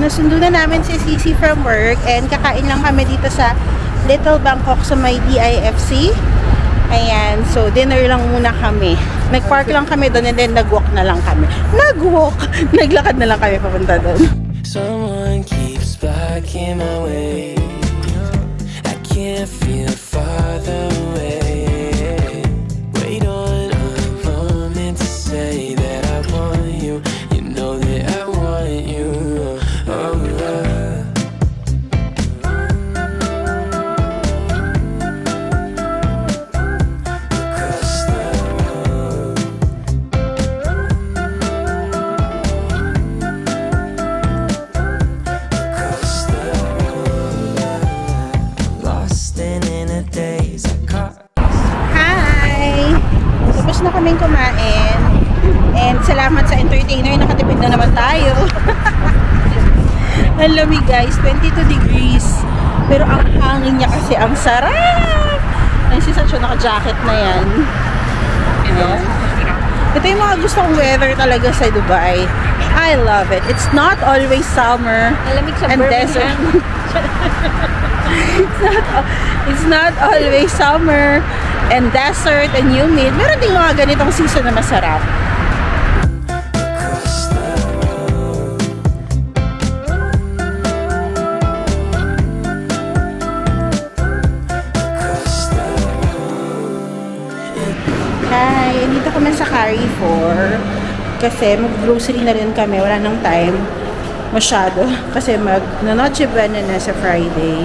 nasundo na namin si Sisi from work and kakain lang kami dito sa Little Bangkok sa may DIFC. Ayan, so dinner lang muna kami. Nag-park lang kami doon and then nag-walk na lang kami. Naglakad na lang kami papunta doon. Someone keeps blocking my way. I can't feel farther away. Wait on a moment to say that I want you. You know that I want you. Oh, na kaming kumain and salamat sa entertainer, nakatipid na naman tayo. Ang lamig guys, 22 degrees pero ang hangin niya kasi ang sarap. Ay si Sacho naka-jacket na yan. Ayan. Ito yung mga gusto kong weather talaga sa Dubai. I love it. It's not always summer and desert. It's not always summer and desert and humid. Meron ding mga ganitong season na masarap. Hi! Dito kami sa Carrefour kasi mag-grocery na rin kami. Wala nang time masyado kasi mag-Noche Buena na sa Friday.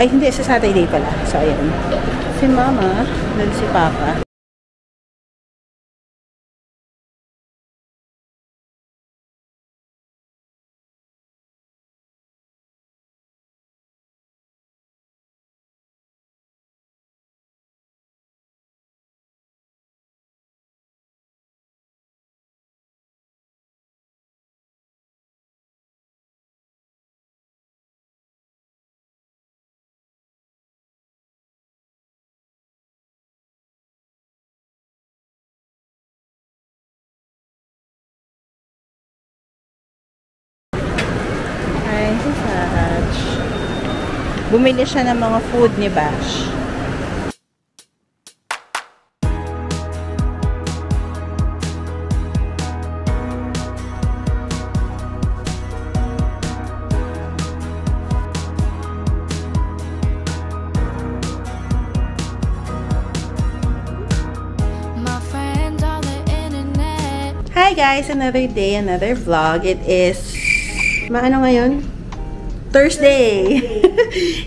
Ay, hindi. Sa Saturday pala. So, ayan. Si Mama, then si Papa. Bumili siya ng mga food ni Bash. Hi guys! Another day, another vlog. It is... Maano ngayon? Thursday!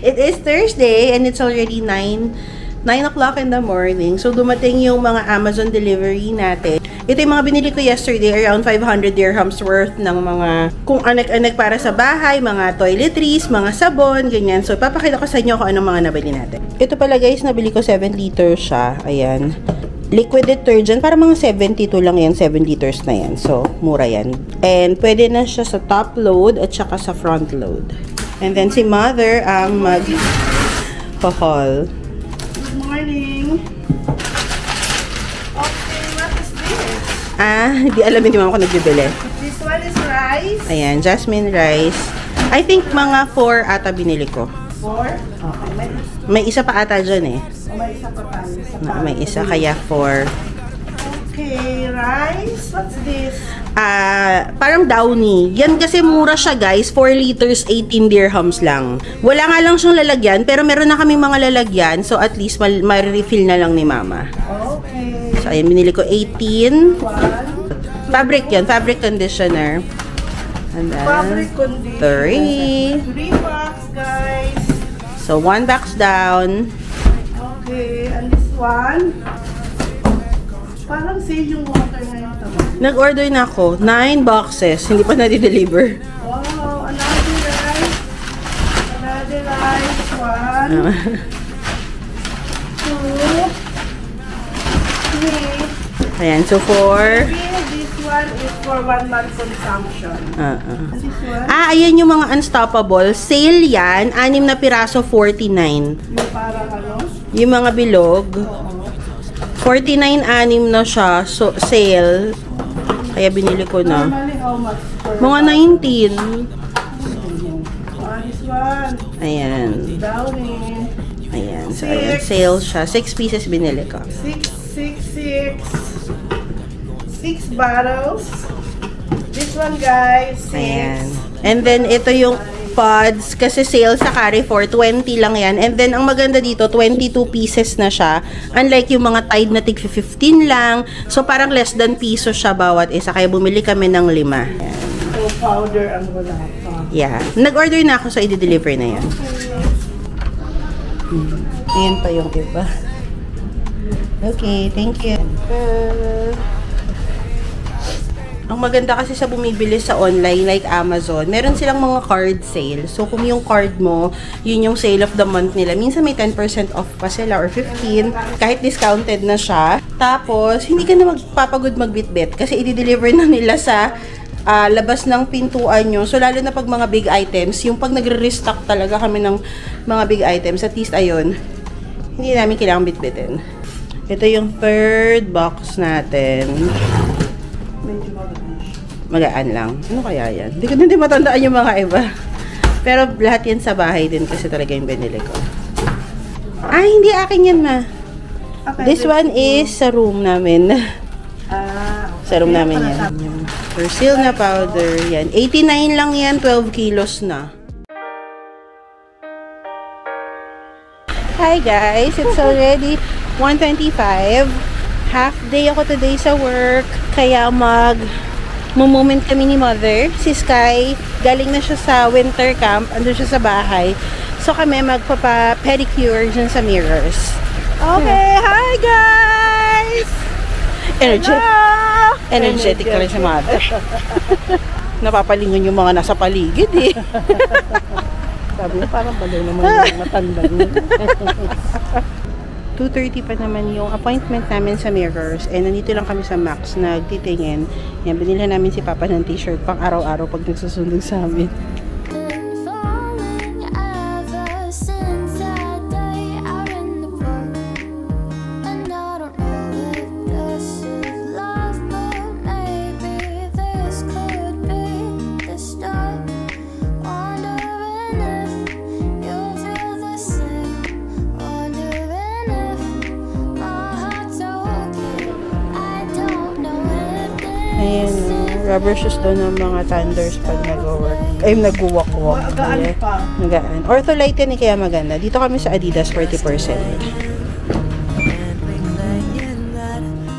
It is Thursday and it's already 9 o'clock in the morning. So, dumating yung mga Amazon delivery natin. Ito yung mga binili ko yesterday, around 500 dirhams worth ng mga kung anak-anak para sa bahay, mga toiletries, mga sabon, ganyan. So, papakita ko sa inyo kung anong mga nabili natin. Ito pala guys, nabili ko 7 liters siya. Ayan. Liquid detergent, para mga 72 lang yan, 7 liters na yan. So, mura yan. And pwede na siya sa top load at saka sa front load. And then si Mother ang mag-haul. Good morning. Okay, what is this? Hindi alam ni Mama kung nagbibili. This one is rice. Ayan, jasmine rice. I think mga 4 ata binili ko. 4? Okay, may isa pa ata dyan eh. May isa pa tayo. May isa, kaya 4. Okay, rice. What's this? Parang downy. Yan kasi mura siya guys. 4 liters, 18 dirhams lang. Wala nga lang siyang lalagyan, pero meron na kaming mga lalagyan. So at least ma-refill na lang ni Mama. Okay. So ayan, binili ko 18. Fabric yan, fabric conditioner. And then, Fabric conditioner. 3 bucks, guys. So 1 box down. Okay, and this one. Parang sale yung water na ito. Nag-order na ako. 9 boxes. Hindi pa na-deliver. Wow, another rice. Another rice. 1, 2, 3. Ayan, so 4. This one is for 1 month consumption. And this one? Ayan yung mga unstoppable. Sale yan. 6 na piraso, 49. Yung parang ano? Yung mga bilog. 49, 6 na siya. So, sale. Kaya binili ko na. Normally, how much? Mga 19. This one. Ayan. Downy. Ayan. So, ayan. Sale siya. 6 pieces binili ko. 6 bottles. This one, guys. 6. Ayan. And then, ito yung pods. Kasi sale sa Carrefour. 20 lang yan. And then, ang maganda dito, 22 pieces na siya. Unlike yung mga Tide na tig 15 lang. So, parang less than piso siya bawat isa. Kaya bumili kami ng 5. Ayan. So, powder ang wala pa. Yeah. Nag-order na ako, so i-deliver na yan. Ayan pa yung iba. Okay, thank you. Ang maganda kasi sa bumibili sa online, like Amazon, meron silang mga card sale. So, kung yung card mo, yun yung sale of the month nila. Minsan may 10% off pa sila or 15%, kahit discounted na siya. Tapos, hindi ka na magpapagod magbitbit kasi i-deliver na nila sa labas ng pintuan nyo. So, lalo na pag mga big items, yung pag nagre-restock talaga kami ng mga big items, at least ayun, hindi namin kailangang bitbitin. Ito yung third box natin. Magaan lang. Ano kaya yan? Hindi ko din matandaan yung mga iba. Pero lahat yan sa bahay din kasi talaga yung binili ko. Ay, hindi akin yan, ma. Okay, this one is sa room namin. Sa room namin yan. Persil na powder. Yan. 89 lang yan. 12 kilos na. Hi guys. It's already 1:25. Half day ako today sa work. Kaya moment kami ni Mother. Si Sky, galing na siya sa winter camp. Andun siya sa bahay. So kami magpapa-pedicure dyan sa mirrors. Okay. Hi guys! Energetic na rin si Mother. Napapalingon yung mga nasa paligid eh. Sabi niya, parang balaw naman yung matanda niya. 2:30 pa naman yung appointment namin sa Mirrors. And nandito lang kami sa Max nagtitingin. Yan, binilhan namin si Papa ng t-shirt pang araw-araw pag nagsusunog sa amin. Ayan, rubber shoes daw ng mga thunders pag nag-work. Ay, nag-walk-walk. Magaan pa. Magaan. Ortholite yan, kaya maganda. Dito kami sa Adidas, 40%.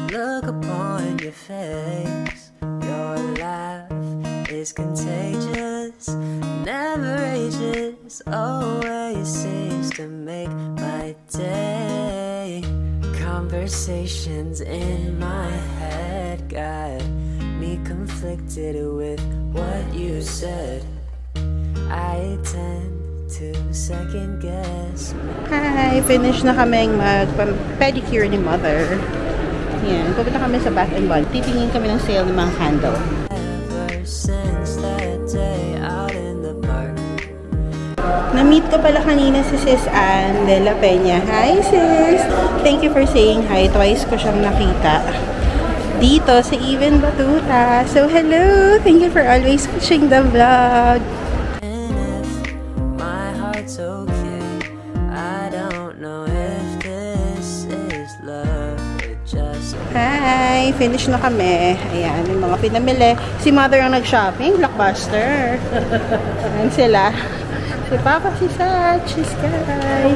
Look upon your face. Your laugh is contagious. Never ages. Always seems to make my day. Conversations in my head got me conflicted with what you said. I tend to second guess. Hi! Finish na kami mag-pedicure ni Mother. Yan. Pupunta kami sa Bath & Body. Titingin kami ng sale ng mga candle. Ever since that day out in the park. Na-meet ko pala kanina si Sis Ann de la Peña. Hi, sis! Thank you for saying hi. Twice ko siyang nakita dito sa Even Batuta. So, hello! Thank you for always watching the vlog. And if my heart's okay, I don't know if this is love or just... Hi! Finish na kami. Ayan, yung mga pinamili. Si Mother ang nag-shopping. Blockbuster. Ayan sila. Si Papa, si Sach, si Sky.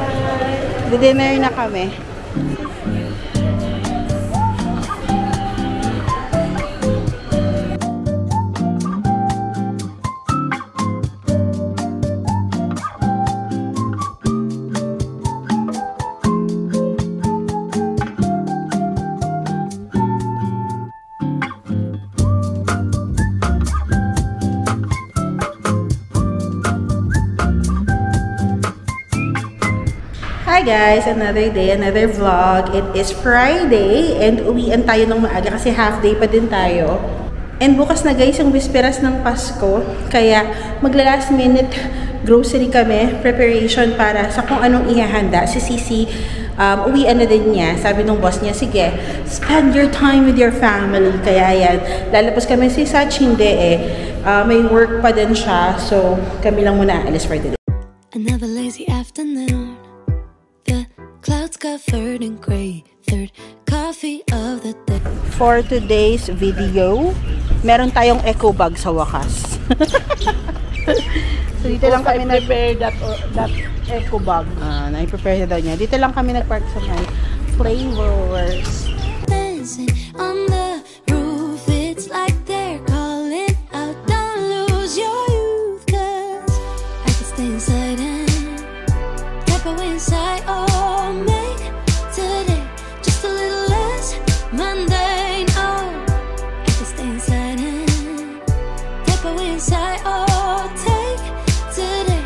Dinner na kami. Hi guys! Another day, another vlog. It is Friday and uwian tayo ng maaga kasi half day pa din tayo. And bukas na guys, yung bisperas ng Pasko. Kaya magla-last minute grocery kami, preparation para sa kung anong ihahanda. Si Sisi, uwian na din niya. Sabi ng boss niya, sige, spend your time with your family. Kaya yan, lalabas kami si Sach, hindi eh. may work pa din siya. So, kami lang muna alis for today. Another lazy afternoon. The clouds covered in gray. Third coffee of the day. For today's video, meron tayong eco bag sa wakas. So, dito lang kami prepare that eco bag. nai-prepare daw niya. Dito lang kami nagpark sa my flavors. Dancing on the roof, it's like they're calling out, don't lose your youth, 'cause I can stay inside and tap away inside, or make today just a little less mundane. Oh, I can stay inside and tap away inside, or take today,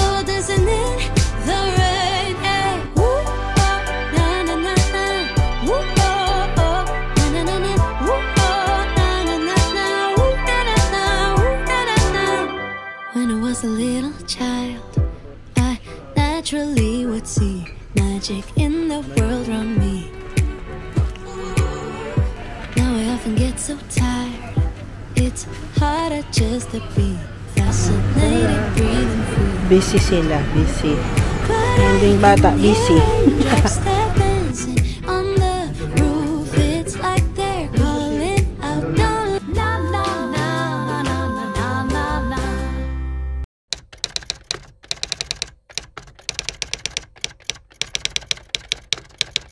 oh, dancing in the rain. Hey, woo, oh, na na na na, woo, oh, oh, na na na na, woo, oh, na na na na, woo, na na na, woo, na na na. When I was a little child, I naturally would see magic in the world around me. Now I often get so tired, it's harder just to be fascinated, breathing free. Busy sila, busy. But Yung bata, busy. step